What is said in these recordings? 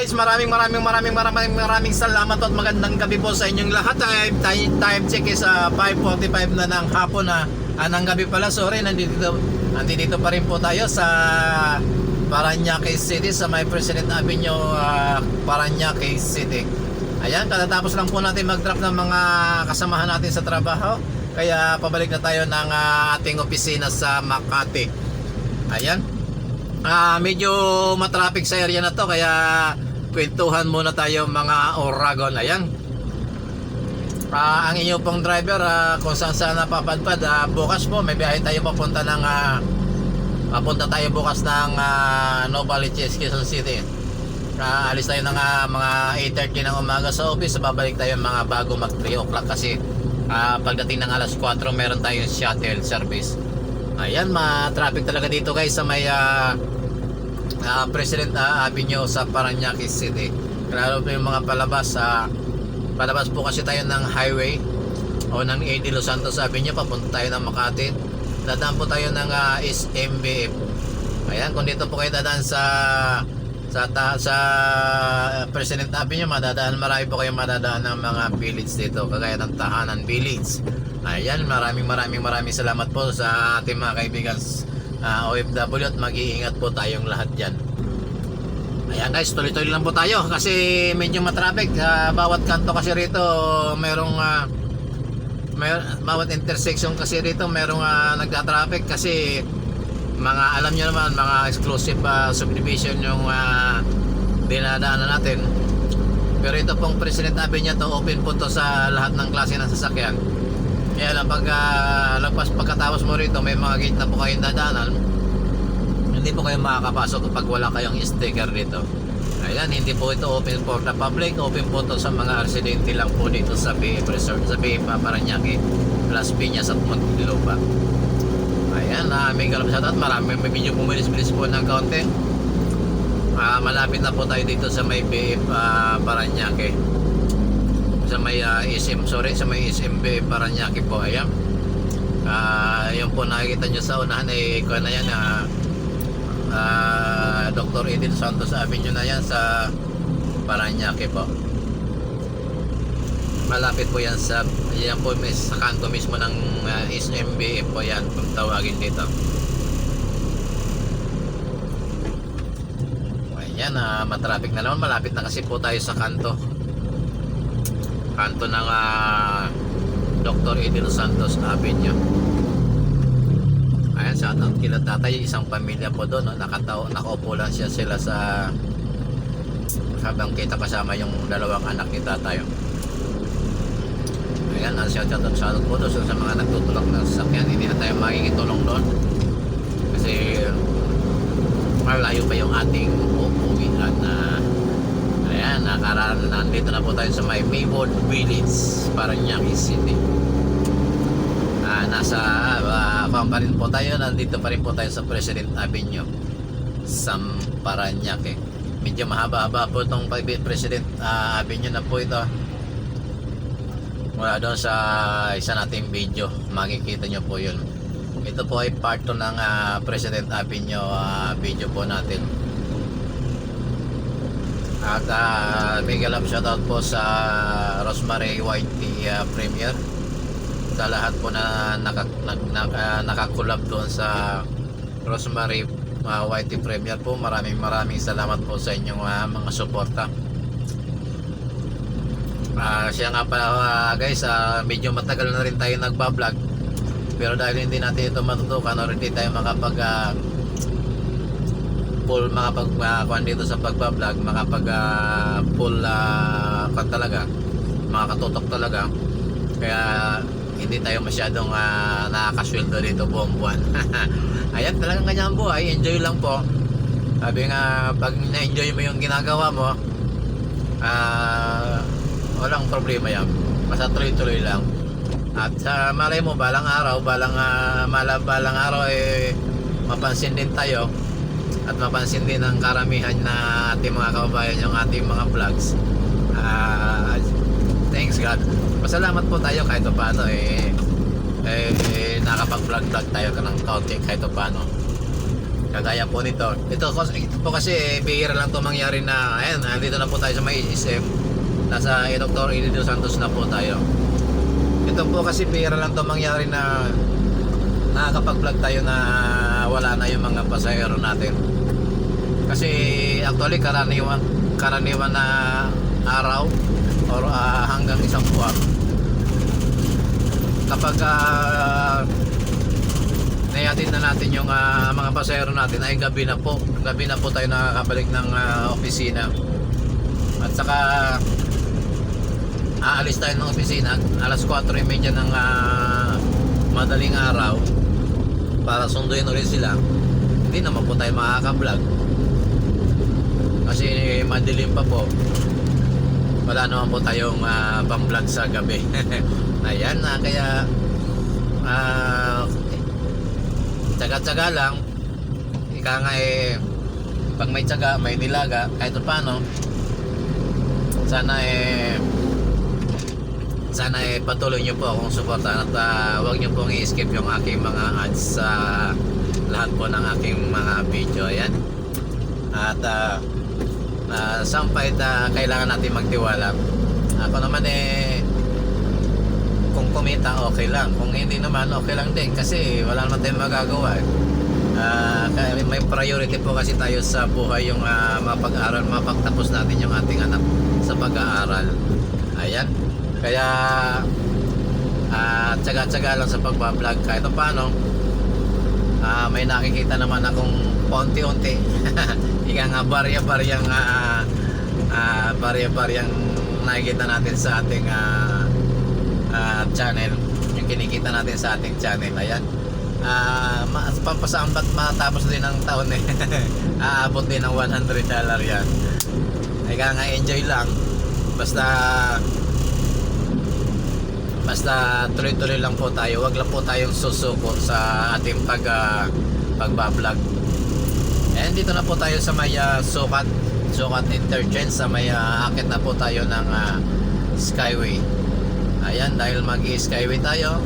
guys, maraming salamat at magandang gabi po sa inyong lahat. Time check is 5:45 na ng hapon na. Ng gabi pala, sorry, nandito pa rin po tayo sa Parañaque City, sa may President Avenue, Parañaque City. Ayan, katatapos lang po natin mag-drop ng mga kasamahan natin sa trabaho. Kaya pabalik na tayo ng ating opisina sa Makati. Ayan. Medyo matraffic sa area na to, kaya kwentuhan muna tayo mga Oragon. Ayan. Ang inyo pong driver, kung saan napapadpad, bukas po may biyahe tayo papunta tayo bukas ng Novaliches, Quezon City. Alis tayo ng mga 8:30 ng umaga sa office, babalik tayo mga bago mag 3 o'clock kasi pagdating ng alas 4 meron tayong shuttle service. Ayan, ma-traffic talaga dito guys sa may President Avenue sa Parañaque City. Lalo po yung mga palabas po kasi tayo ng highway o ng AD Los Santos Avenue, papunta tayo ng Makati. Dadaan po tayo ng SMBF. Ayan, kung dito po kayo dadaan sa President Avenue, marami po kayong madadaan ng mga village dito, kagaya ng Tahanan Village. Ayan, maraming salamat po sa ating mga kaibigan OFW at mag-iingat po tayong lahat dyan. Ayan guys, tuloy-tuloy lang po tayo kasi medyo matraffic. Bawat kanto kasi rito bawat intersection kasi rito merong nagda-traffic kasi mga, alam nyo naman, mga exclusive subdivision yung dinadaanan natin. Pero ito pong President Avenue to, open po to sa lahat ng klase ng sasakyan. Kaya lang pagkatapos mo rito, may mga gate na po kayong dadaanan, hindi po kayo makakapasok kapag wala kayong sticker dito. Ayan, hindi po ito open for the public, open po to sa mga residente lang po dito sa BF Resort, sa BF Parañaque, Las Piñas at Muntinlupa. Ayan, may galap shoutout, may video bumilis-bilis po ng kaunti. Malapit na po tayo dito sa may BF Parañaque, sa may sa may SMB Parañaque po. Ayan, yung po nakikita nyo sa unahan ay kung na yan, Dr. Edil Santos Avenue na yan sa Parañaque po. Malapit po yan sa kanto mismo ng SMB po yan, kung tawagin dito. Ayan, matraffic na naman, malapit na kasi po tayo sa kanto ng Dr. Edil Santos Avenue. Ayan, shoutout kila tatay, isang pamilya po doon, no? Nakaupo lang sila sa habang kita kasama yung dalawang anak ni tatay. Ayan, shoutout po doon sa mga nagtutulak ng sasakyan. Hindi na tayo makikitulong doon kasi malayo pa yung ating uuwian ayan, nandito na po tayo sa may Maywood Village, Parañaque City. Nasa pa rin po tayo, nandito pa rin po tayo sa President Avenue sa Parañaque. Medyo mahaba-haba po itong President Avenue na po ito. Mula doon sa isa nating video, makikita nyo po yun. Ito po ay part 2 ng President Avenue video po natin. At big love shoutout po sa Rosemary White Premier, sa lahat po na nakakulab doon sa Rosemary White Premier po. Maraming salamat po sa inyong mga suporta. Siya nga pala guys, medyo matagal na rin tayo nagbablog, pero dahil hindi natin ito matutukan o hindi tayo makapag dito sa pagbablog, talaga, makakatutok talaga, kaya hindi tayo masyadong nakakasweldo dito buong buwan. Ayan, talagang ganyan ang buhay, enjoy lang po. Sabi nga, pag na-enjoy mo yung ginagawa mo, walang problema yan, basta tuloy-tuloy lang. At malay mo, balang araw mapansin din tayo at mapansin din ng karamihan na ating mga kababayan yung ating mga vlogs. Thanks God, pasalamat po tayo kahit paano nakapag vlog tayo ng kaunti kahit paano. Kagaya po nito. Ito po kasi bihira lang to mangyari na ayan, dito na po tayo sa may SM. Nasa Dr. Elidio Santos na po tayo. Ito po kasi bihira lang to mangyari na nakakapag-vlog tayo na wala na yung mga pasahero natin. Kasi actually karaniwan na araw or hanggang isang buwan kapag nayatid na natin yung mga pasahero natin ay gabi na po tayo nakakabalik ng opisina. At saka aalis tayo ng opisina alas 4:30 ng madaling araw para sunduin ulit sila. Hindi naman po tayo makaka-vlog kasi madilim pa po, wala naman po tayong pang-vlog sa gabi. Ayan na, kaya tsaga-tsaga lang. Ika nga pag may tsaga, may nilaga, kahit paano sana patuloy nyo po akong suportahan at huwag nyo pong i-skip yung aking mga ads sa lahat po ng aking mga video. Ayan. At sampay kailangan natin magtiwala. Ako naman kung kumita okay lang, kung hindi naman okay lang din kasi wala naman tayong magagawa. Kaya may priority po kasi tayo sa buhay, yung mapag-aral, mapagtapos natin yung ating anak sa pag-aaral. Ayan. Kaya tsaga-tsaga lang sa pagbablog kahit paano. May nakikita naman akong paunti-unti ika nga barya-baryang nakikita natin sa ating channel, yung kinikita natin sa ating channel. Ayan, pampasambat matapos din ng taon aabot din ng $100 yan. Ika nga enjoy lang, basta tuloy-tuloy lang po tayo, wag lang po tayong susuko sa ating pagbablog. And dito na po tayo sa may sukat interchange, sa may akit na po tayo ng Skyway. Ayan, dahil mag-skyway tayo,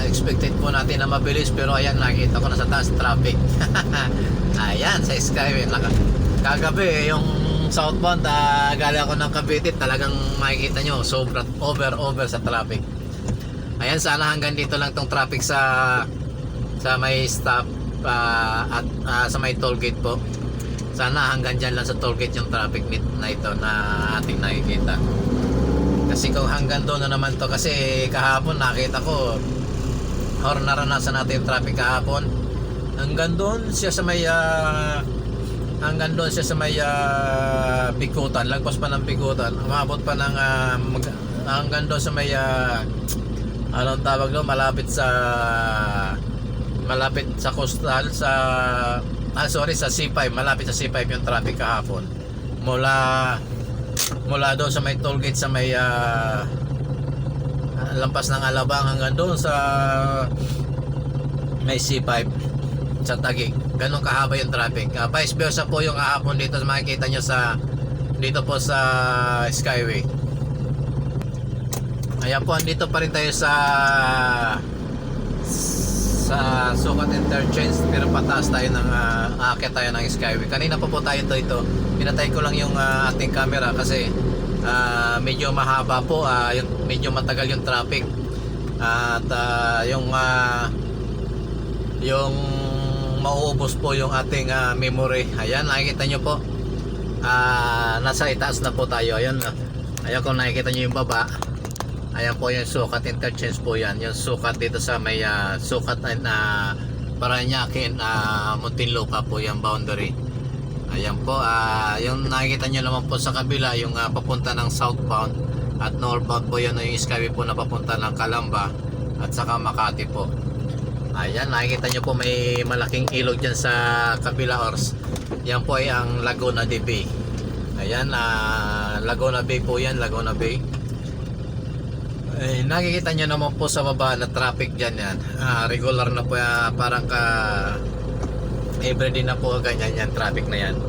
expected po natin na mabilis, pero ayan, nakita ko na sa taas traffic. Ayan, sa Skyway kagabi yung southbound, galing ako ng Cavite, talagang makikita nyo sobrang over sa traffic. Ayan, sana hanggang dito lang tong traffic sa may stop at sa may toll gate po. Sana hanggang dyan lang sa toll gate yung traffic na ito na ating nakikita. Kasi kung hanggang doon na naman to, kasi kahapon nakita ko or naranasan natin yung traffic kahapon, hanggang doon siya sa may Bikutan, lagpas pa ng Bikutan, umabot pa ng hanggang doon sa may anong tawag doon, malapit sa coastal, sa C5, malapit sa C5 yung traffic kahapon. Mula doon sa may toll gate, sa may lampas ng Alabang hanggang doon sa may C5 sa Taguig. Ganun kahaba yung traffic. Vice versa po yung kahapon dito, makikita nyo dito po sa Skyway. Ayan po, andito pa rin tayo sa Sukat Interchange, pero pataas tayo ng aakyat tayo ng Skyway. Kanina pa po tayo ito pinatay ko lang yung ating camera kasi medyo mahaba po, medyo matagal yung traffic at yung mauubos po yung ating memory. Ayan, nakikita nyo po, nasa itaas na po tayo. Ayan kung nakikita nyo yung baba, ayan po yung Sukat Interchange po yan, yung sukat dito sa may Sukat Parañaque, Muntinlupa po yung boundary. Ayan po, yung nakikita nyo naman po sa kabila, yung papunta ng southbound at northbound po yan, yung Skyway po na papunta ng Calamba at saka Makati po. Ayan, nakikita nyo po may malaking ilog dyan sa kabila, ors yan po ay ang Laguna de Bay. Ayan, Laguna Bay po yan, Laguna Bay. Nakikita nyo naman po sa baba na traffic dyan yan. Regular na po, parang everyday na po ganyan yan, traffic na yan.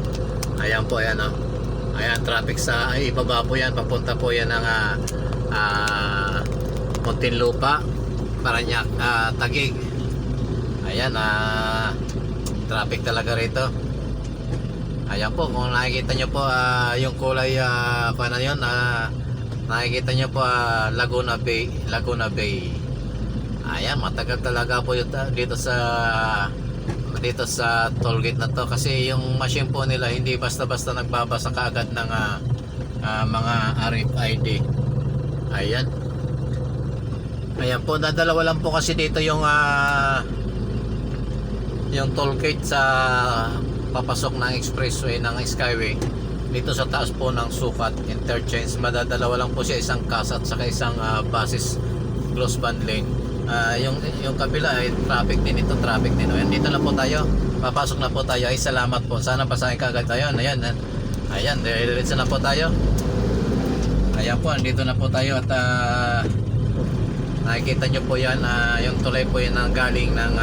Ayan po, ayan ayan, traffic sa ibaba po yan, papunta po yan ng Muntinlupa, Parañaque, Taguig. Ayan, traffic talaga rito. Ayan po, kung nakikita nyo po yung kulay kung ano yun, nakikita nyo po Laguna Bay, Laguna Bay. Ayan, matagal talaga po yun dito sa toll gate na to, kasi yung machine po nila hindi basta-basta nagbabasa kaagad ng mga RFID. Ayan. Ayan po, dadalawa lang po kasi dito yung toll gate sa papasok ng expressway ng Skyway. Dito sa taas po ng Sukat Interchange, madadalawa lang po siya, isang CAS at saka isang buses close band lane. Yung kabila ay traffic din, ito traffic din. Ayan, dito na po tayo, papasok na po tayo. Ay, salamat po, sana pasahin kagad tayo. Ayan, diretso na po tayo. Ayan po, andito na po tayo at nakikita nyo po yan, yung tulay po yan na galing ng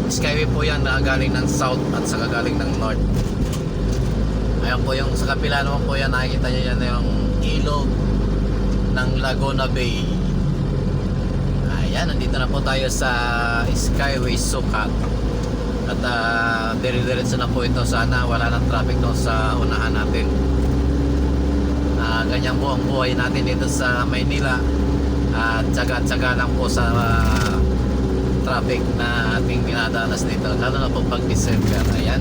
Skyway po yan, na galing ng south at saka galing ng north. Ayan po, yung sa kapila naman po yan, nakikita nyo yan yung ilog ng Laguna Bay. Ayan, nandito na po tayo sa Skyway Sukat. At dire-diretso na po ito, sana wala nang traffic doon sa unahan natin. Ganyan po ang buhay natin dito sa Maynila. Tsaga-tsaga lang po sa traffic na ating dinadanas dito, lalo na po pag December. Ayan,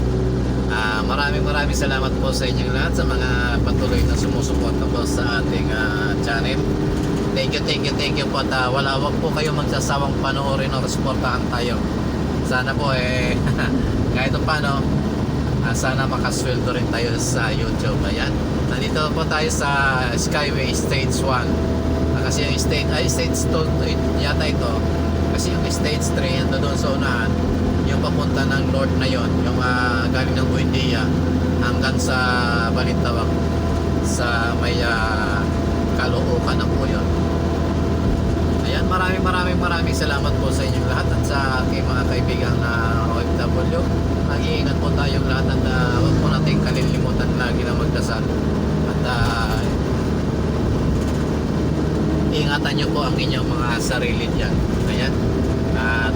maraming salamat po sa inyong lahat, sa mga patuloy na sumusuporta po sa ating channel. Thank you po, at wag po kayo magsasawang panoorin o suportahan tayo. Sana po kahit paano, sana makasweldo rin tayo sa YouTube. Ayan, nandito po tayo sa Skyway Stage 1. Kasi yung stage 2 yata ito, kasi yung stage 3 ando doon sa unahan, yung papunta ng north na yon, yung galing ng Buendia hanggang sa Balintawak, sa may Caloocan na po yun. Ayan, maraming salamat po sa inyong lahat at sa aking mga kaibigang OFW. Mag-iingat po tayong lahat at huwag po natin kalilimutan lagi na magdasal. At ingatan nyo po ang inyong mga sarili dyan. Ayan,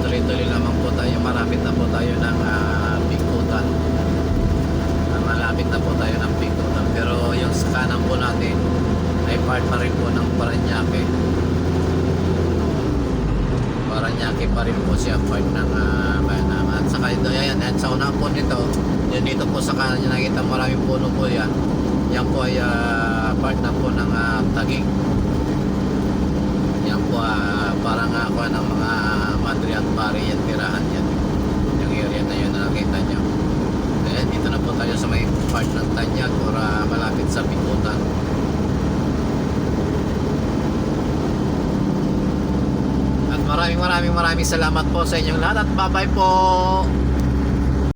tuloy-tuloy lamang po tayo, malapit na po tayo ng Bikutan. Malapit na po tayo ng Bikutan, pero yung sa kanan po natin ay part pa rin po ng Paranaque. Paranaque pa rin po siya, part ng Bayanang. At saka ito, ayan, sa unahan po nito, yun dito po sa kanan nyo nakita, maraming puno po yan. Yan po ay part na po ng Taguig. Yan po, parang ako ng mga Madre at Pari yan, tirahan yan. Yung area na yun na nakita nyo. Ayan, dito na po tayo sa may part ng Tanyag or malapit sa Bikutan. At maraming salamat po sa inyong lahat at bye bye po.